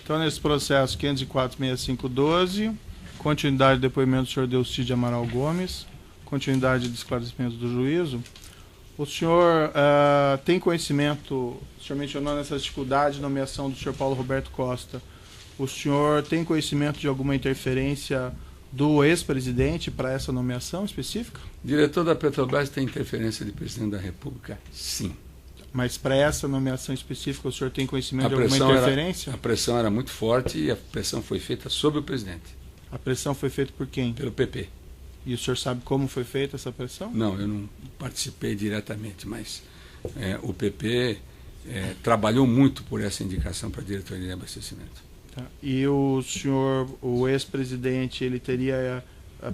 Então, nesse processo 504-6512, continuidade do depoimento do senhor Delcide Amaral Gomes, continuidade de esclarecimento do juízo, o senhor tem conhecimento, o senhor mencionou nessa dificuldade de nomeação do senhor Paulo Roberto Costa, o senhor tem conhecimento de alguma interferência do ex-presidente para essa nomeação específica? Diretor da Petrobras tem interferência de presidente da República? Sim. Mas para essa nomeação específica, o senhor tem conhecimento de alguma interferência? A pressão era muito forte e a pressão foi feita sobre o presidente. A pressão foi feita por quem? Pelo PP. E o senhor sabe como foi feita essa pressão? Não, eu não participei diretamente, mas o PP trabalhou muito por essa indicação para a diretoria de abastecimento. Tá. E o senhor, o ex-presidente, ele teria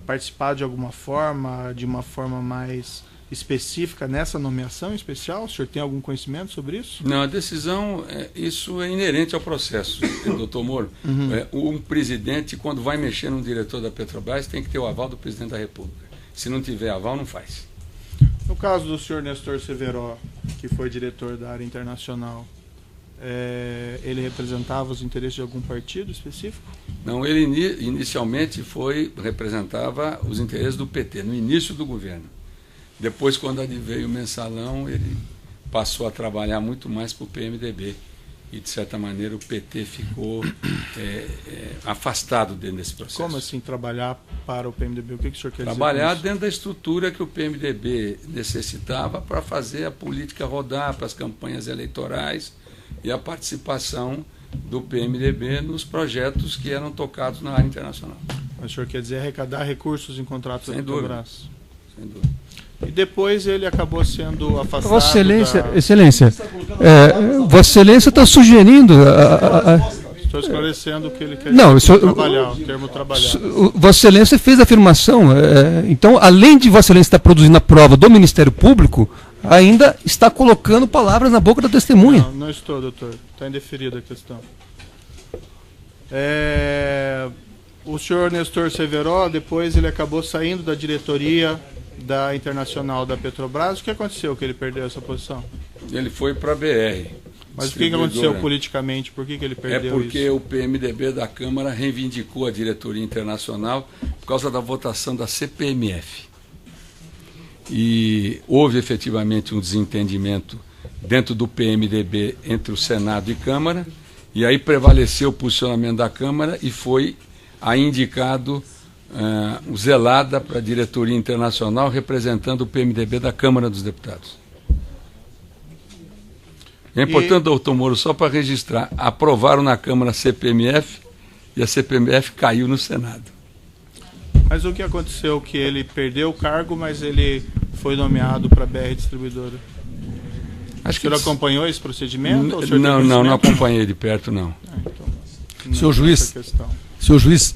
participado de alguma forma, de uma forma mais específica nessa nomeação especial? O senhor tem algum conhecimento sobre isso? Não, a decisão, isso é inerente ao processo, doutor Moro. Um presidente, quando vai mexer num diretor da Petrobras, tem que ter o aval do presidente da República. Se não tiver aval, não faz. No caso do senhor Nestor Severo, que foi diretor da área internacional, ele representava os interesses de algum partido específico? Não, ele inicialmente representava os interesses do PT, no início do governo. Depois, quando veio o mensalão, ele passou a trabalhar muito mais para o PMDB. E, de certa maneira, o PT ficou afastado dentro desse processo. Como assim trabalhar para o PMDB? O que o senhor quer dizer? Trabalhar dentro da estrutura que o PMDB necessitava para fazer a política rodar, para as campanhas eleitorais e a participação do PMDB nos projetos que eram tocados na área internacional. Mas o senhor quer dizer arrecadar recursos em contratos da Petrobras? Sem dúvida. E depois ele acabou sendo afastado. Vossa Excelência, Vossa Excelência está sugerindo. Estou esclarecendo o que ele quer não, dizer, o termo trabalhar. Vossa Excelência fez a afirmação. Então, além de Vossa Excelência estar produzindo a prova do Ministério Público, ainda está colocando palavras na boca da testemunha. Não estou, doutor. Está indeferida a questão. O senhor Nestor Severo, depois ele acabou saindo da diretoria da Internacional da Petrobras. O que aconteceu que ele perdeu essa posição? Ele foi para a BR. Mas o que aconteceu politicamente? Por que ele perdeu isso? É porque o PMDB da Câmara reivindicou a diretoria internacional por causa da votação da CPMF. E houve efetivamente um desentendimento dentro do PMDB entre o Senado e Câmara, e aí prevaleceu o posicionamento da Câmara e foi indicado o Zelada para a diretoria internacional, representando o PMDB da Câmara dos Deputados. É importante, doutor Moro, só para registrar, aprovaram na Câmara a CPMF e a CPMF caiu no Senado. Mas o que aconteceu? Que ele perdeu o cargo, mas ele foi nomeado para a BR Distribuidora. O senhor acompanhou esse procedimento? Não acompanhei de perto, não. Então, senhor juiz,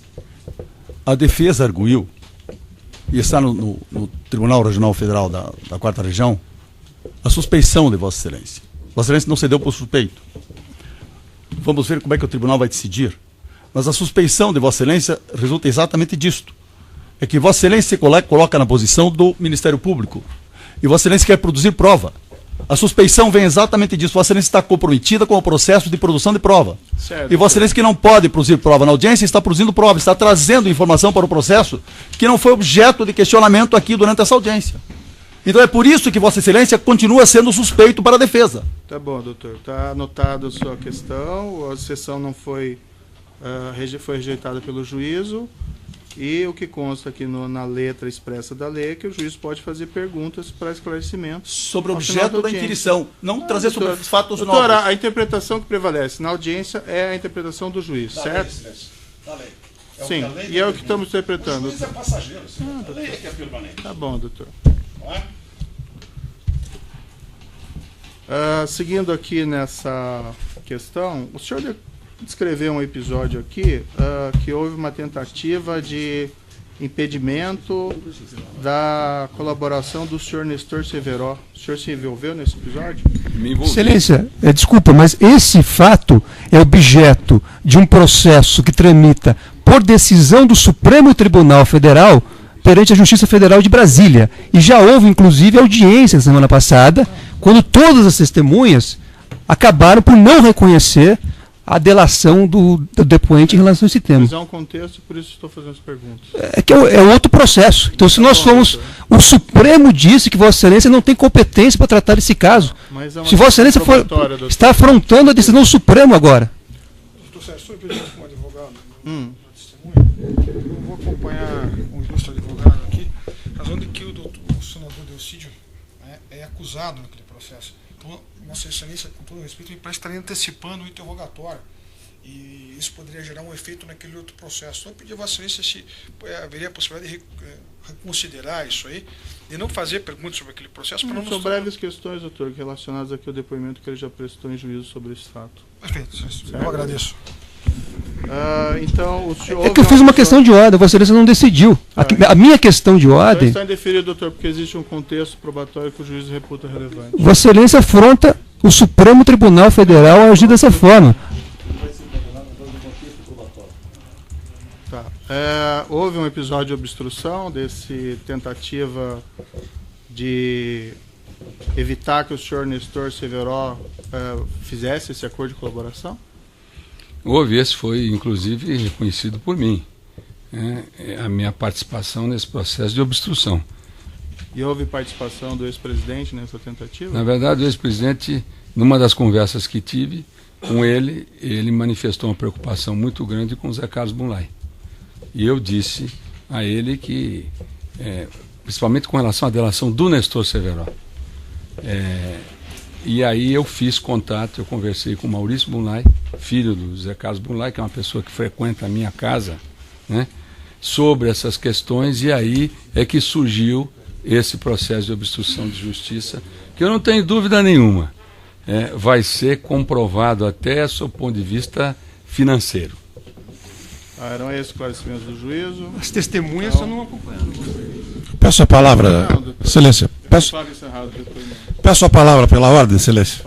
a defesa arguiu, e está no Tribunal Regional Federal da 4ª Região, a suspeição de Vossa Excelência. Vossa Excelência não cedeu por suspeito. Vamos ver como é que o tribunal vai decidir. Mas a suspeição de Vossa Excelência resulta exatamente disto. É que Vossa Excelência se coloca na posição do Ministério Público. E Vossa Excelência quer produzir prova. A suspeição vem exatamente disso. Vossa Excelência está comprometida com o processo de produção de prova. Certo, e Vossa Excelência, que não pode produzir prova na audiência, está produzindo prova, está trazendo informação para o processo que não foi objeto de questionamento aqui durante essa audiência. Então é por isso que Vossa Excelência continua sendo suspeito para a defesa. Tá bom, doutor. Está anotada a sua questão. A sessão não foi rejeitada pelo juízo. E o que consta aqui na letra expressa da lei é que o juiz pode fazer perguntas para esclarecimento sobre o objeto da inquirição, não trazer sobre os fatos novos. Doutora, a interpretação que prevalece na audiência é a interpretação do juiz, certo? Da lei. Sim, e é o que estamos interpretando. O juiz é passageiro, a lei é que é permanente. Tá bom, doutor. Seguindo aqui nessa questão, o senhor descreveu um episódio aqui que houve uma tentativa de impedimento da colaboração do senhor Nestor Severo. O senhor se envolveu nesse episódio? Me envolvi. Excelência, desculpa, mas esse fato é objeto de um processo que tramita por decisão do Supremo Tribunal Federal perante a Justiça Federal de Brasília. E já houve, inclusive, audiência na semana passada, quando todas as testemunhas acabaram por não reconhecer a delação do depoente em relação a esse tema. Mas é um contexto, por isso estou fazendo as perguntas. É que é outro processo. Então, se nós formos... O Supremo disse que Vossa Excelência não tem competência para tratar desse caso. Mas é uma Se Vossa Excelência está afrontando a decisão do Supremo agora. Doutor Sérgio, estou pedindo como advogado, testemunha, eu vou acompanhar o ilustre advogado aqui, razão de que o senador Delcídio é acusado naquele processo. Então, Vossa Excelência, com todo respeito, me parece que estaria antecipando o interrogatório. E isso poderia gerar um efeito naquele outro processo. Então, eu pedi a Vossa Excelência se haveria a possibilidade de reconsiderar isso aí, de não fazer perguntas sobre aquele processo. Para não são breves questões, doutor, relacionadas aqui ao depoimento que ele já prestou em juízo sobre esse fato. Perfeito, eu agradeço. Então, o senhor... É que eu fiz uma questão de ordem, Vossa Excelência não decidiu. A minha questão de ordem... Está indeferido, doutor, porque existe um contexto probatório que o juiz reputa relevante. Vossa Excelência afronta o Supremo Tribunal Federal a agir dessa forma. Tá. Houve um episódio de obstrução desse tentativa de evitar que o senhor Nestor Severo fizesse esse acordo de colaboração? Houve, esse foi inclusive reconhecido por mim, a minha participação nesse processo de obstrução. E houve participação do ex-presidente nessa tentativa? Na verdade, o ex-presidente, numa das conversas que tive com ele, ele manifestou uma preocupação muito grande com o Zé Carlos Bunlai. E eu disse a ele que, principalmente com relação à delação do Nestor Severo, e aí eu fiz contato, eu conversei com o Maurício Bunlai, filho do Zé Carlos Bunlai, que é uma pessoa que frequenta a minha casa, né, sobre essas questões, e aí é que surgiu esse processo de obstrução de justiça, que eu não tenho dúvida nenhuma, vai ser comprovado até sob o ponto de vista financeiro. Eram esses esclarecimentos do juízo. As testemunhas estão não acompanhando. Peço a palavra, Excelência. Peço a palavra pela ordem, Excelência.